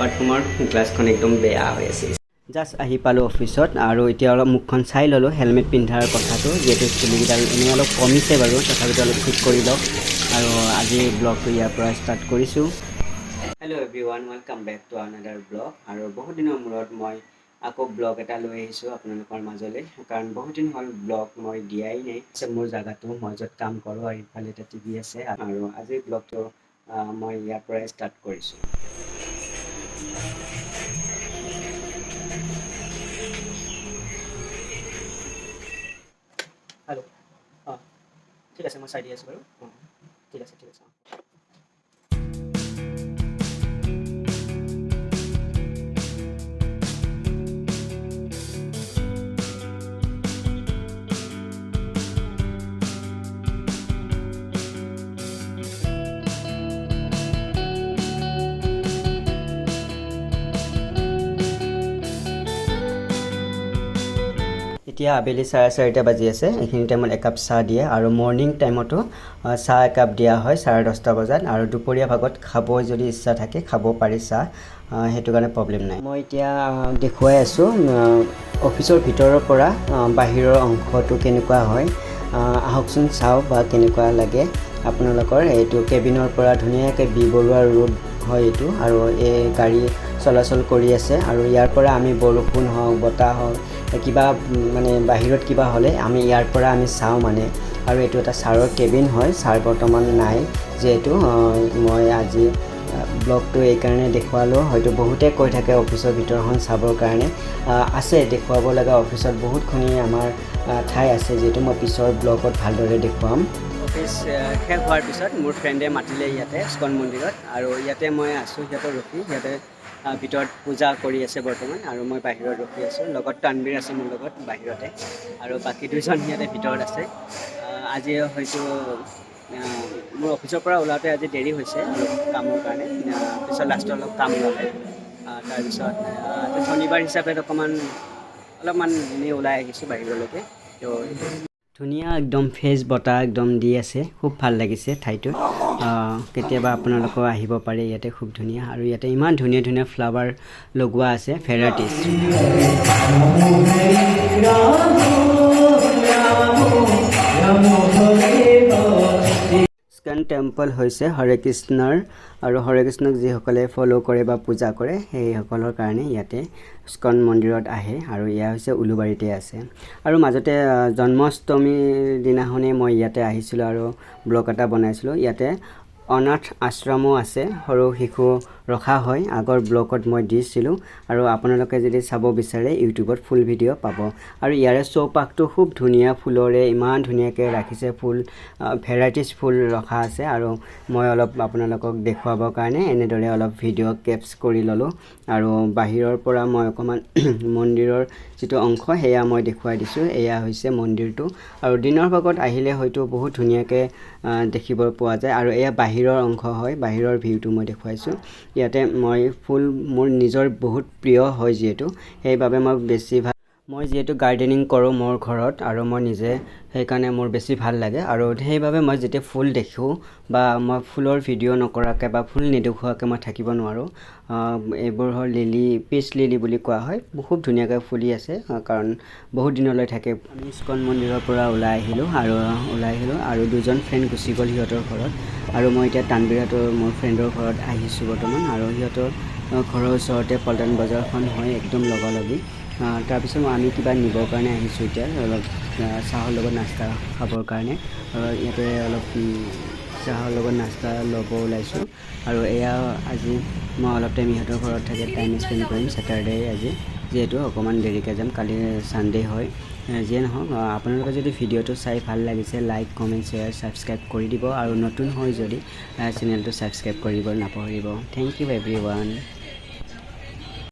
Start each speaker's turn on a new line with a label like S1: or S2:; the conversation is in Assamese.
S1: পাৰফিউমৰ গ্লাছখন একদম বেয়া হৈ আছে জাষ্ট আহি পালোঁ অফিচত আৰু এতিয়া অলপ মুখখন চাই ল'লোঁ হেলমেট পিন্ধাৰ কথাটো যিহেতু চুলিকেইডাল এনেই অলপ কমিছে বাৰু তথাপিতো অলপ ঠিক কৰি লওক আৰু আজি ব্লগটো ইয়াৰ পৰা ষ্টাৰ্ট কৰিছোঁ hello' everyone welcome back to another blog আৰু বহুত দিনৰ মূৰত মই আকৌ ব্লগ এটা লৈ আহিছোঁ আপোনালোকৰ মাজলৈ কাৰণ বহুত দিন হ'ল ব্লগ মই দিয়াই নাই মোৰ জেগাটো মই য'ত কাম কৰোঁ আৰু ইফালে এটা টিভি আছে আৰু আজিৰ ব্লগটো মই ইয়াৰ পৰাই ষ্টাৰ্ট কৰিছোঁ হেল্ল' অঁ ঠিক আছে মই চাই দি আছোঁ বাৰু অঁ ঠিক আছে এতিয়া আবেলি 4:30 বাজি আছে এইখিনি টাইমত একাপ চাহ দিয়ে আৰু মৰ্ণিং টাইমতো চাহ একাপ দিয়া হয় 10:30 বজাত আৰু দুপৰীয়া ভাগত খাব যদি ইচ্ছা থাকে খাব পাৰি চাহ সেইটো কাৰণে প্ৰব্লেম নাই মই এতিয়া দেখুৱাই আছোঁ অফিচৰ ভিতৰৰ পৰা বাহিৰৰ অংশটো কেনেকুৱা হয় আহকচোন চাওঁ বা কেনেকুৱা লাগে আপোনালোকৰ এইটো কেবিনৰ পৰা ধুনীয়াকৈ বি বৰুৱা ৰোড হয় এইটো আৰু এই গাড়ী চলাচল কৰি আছে আৰু ইয়াৰ পৰা আমি বৰষুণ হওক বতাহ হওক কিবা মানে বাহিৰত কিবা হ'লে আমি ইয়াৰ পৰা আমি চাওঁ মানে আৰু এইটো এটা ছাৰৰ কেবিন হয় ছাৰ বৰ্তমান নাই যিহেতু মই আজি ব্লগটো এইকাৰণে দেখুৱালোঁ হয়তো বহুতে কৈ থাকে অফিচৰ ভিতৰখন চাবৰ কাৰণে আছে দেখুৱাব লগা অফিচত বহুতখিনি আমাৰ ঠাই আছে যিহেতু মই পিছৰ ব্লগত ভালদৰে দেখুৱাম অফিচ শেষ হোৱাৰ পিছত মোৰ ফ্ৰেণ্ডে মাতিলে ইয়াতে ইস্কন মন্দিৰত আৰু ইয়াতে মই আছোঁ সিহঁতৰ ৰখি সিহঁতে ভিতৰত পূজা কৰি আছে বৰ্তমান আৰু মই বাহিৰত ৰখি আছোঁ লগত তানবীৰ আছে মোৰ লগত বাহিৰতে আৰু বাকী দুজন সিহঁতে ভিতৰত আছে আজি হয়তো মোৰ অফিচৰ পৰা ওলাওঁতে আজি দেৰি হৈছে অলপ কামৰ কাৰণে পিছত লাষ্টৰ অলপ কাম ওলালে তাৰপিছত শনিবাৰ হিচাপে অলপমান এনেই ওলাই আহিছোঁ বাহিৰলৈকে তো ধুনীয়া একদম ফ্ৰেছ বতাহ একদম দি আছে খুব ভাল লাগিছে ঠাইটো কেতিয়াবা আপোনালোকেও আহিব পাৰে ইয়াতে খুব ধুনীয়া আৰু ইয়াতে ইমান ধুনীয়া ধুনীয়া ফ্লাৱাৰ লগোৱা আছে ভেৰাইটিজ ইস্কন টেম্পল হৈছে হৰে কৃষ্ণৰ আৰু হৰে কৃষ্ণক যিসকলে ফ'ল' কৰে বা পূজা কৰে সেইসকলৰ কাৰণে ইয়াতে ইস্কন মন্দিৰত আহে আৰু এয়া হৈছে উলুবাৰীতে আছে আৰু মাজতে জন্মাষ্টমীৰ দিনাখনেই মই ইয়াতে আহিছিলোঁ আৰু ব্লগ এটা বনাইছিলোঁ ইয়াতে অনাথ আশ্ৰমো আছে সৰু শিশু ৰখা হয় আগৰ ব্লগত মই দিছিলোঁ আৰু আপোনালোকে যদি চাব বিচাৰে ইউটিউবত ফুল ভিডিঅ' পাব আৰু ইয়াৰে চৌপাশটো খুব ধুনীয়া ফুলৰে ইমান ধুনীয়াকৈ ৰাখিছে ফুল ভেৰাইটিজ ফুল ৰখা আছে আৰু মই অলপ আপোনালোকক দেখুৱাবৰ কাৰণে এনেদৰে অলপ ভিডিঅ' কেপছ কৰি ল'লোঁ আৰু বাহিৰৰ পৰা মই অকণমান মন্দিৰৰ যিটো অংশ সেয়া মই দেখুৱাই দিছোঁ এয়া হৈছে মন্দিৰটো আৰু দিনৰ ভাগত আহিলে হয়তো বহুত ধুনীয়াকৈ দেখিব পোৱা যায় আৰু এয়া বাহিৰৰ অংশ হয় বাহিৰৰ ভিউটো মই দেখুৱাইছোঁ ইয়াতে মই ফুল মোৰ নিজৰ বহুত প্ৰিয় হয় যিহেতু সেইবাবে মই যিহেতু গাৰ্ডেনিং কৰোঁ মোৰ ঘৰত আৰু মই নিজে সেইকাৰণে মোৰ বেছি ভাল লাগে আৰু সেইবাবে মই যেতিয়া ফুল দেখোঁ বা মই ফুলৰ ভিডিঅ' নকৰাকৈ বা ফুল নেদেখুৱাকৈ মই থাকিব নোৱাৰোঁ এইবোৰ হ'ল লিলি পিচ লিলি বুলি কোৱা হয় খুব ধুনীয়াকৈ ফুলি আছে কাৰণ বহুত দিনলৈ থাকে আমি ইস্কন মন্দিৰৰ পৰা ওলাই আহিলোঁ আৰু দুজন ফ্ৰেণ্ড গুচি গ'ল সিহঁতৰ ঘৰত আৰু মই এতিয়া তানবীৰহঁতৰ মোৰ ফ্ৰেণ্ডৰ ঘৰত আহিছোঁ বৰ্তমান আৰু সিহঁতৰ ঘৰৰ ওচৰতে পল্টন বজাৰখন হয় একদম লগালগি তাৰপিছত আমি কিবা নিবৰ কাৰণে আহিছোঁ এতিয়া অলপ চাহৰ লগত নাস্তা খাবৰ কাৰণে ইয়াতে অলপ চাহৰ লগত নাস্তা ল'ব ওলাইছোঁ আৰু এয়া আজি মই অলপ টাইম ইহঁতৰ ঘৰত থাকি টাইম স্পেণ্ড কৰিম ছেটাৰডে আজি যিহেতু অকণমান দেৰিকৈ যাম কালি ছানডে হয় যিয়ে নহওক আপোনালোকে যদি ভিডিঅ'টো চাই ভাল লাগিছে লাইক কমেণ্ট শ্বেয়াৰ ছাবস্ক্ৰাইব কৰি দিব আৰু নতুন হয় যদি চেনেলটো ছাবস্ক্ৰাইব কৰিব নাপাহৰিব থেংক ইউ এভৰিৱান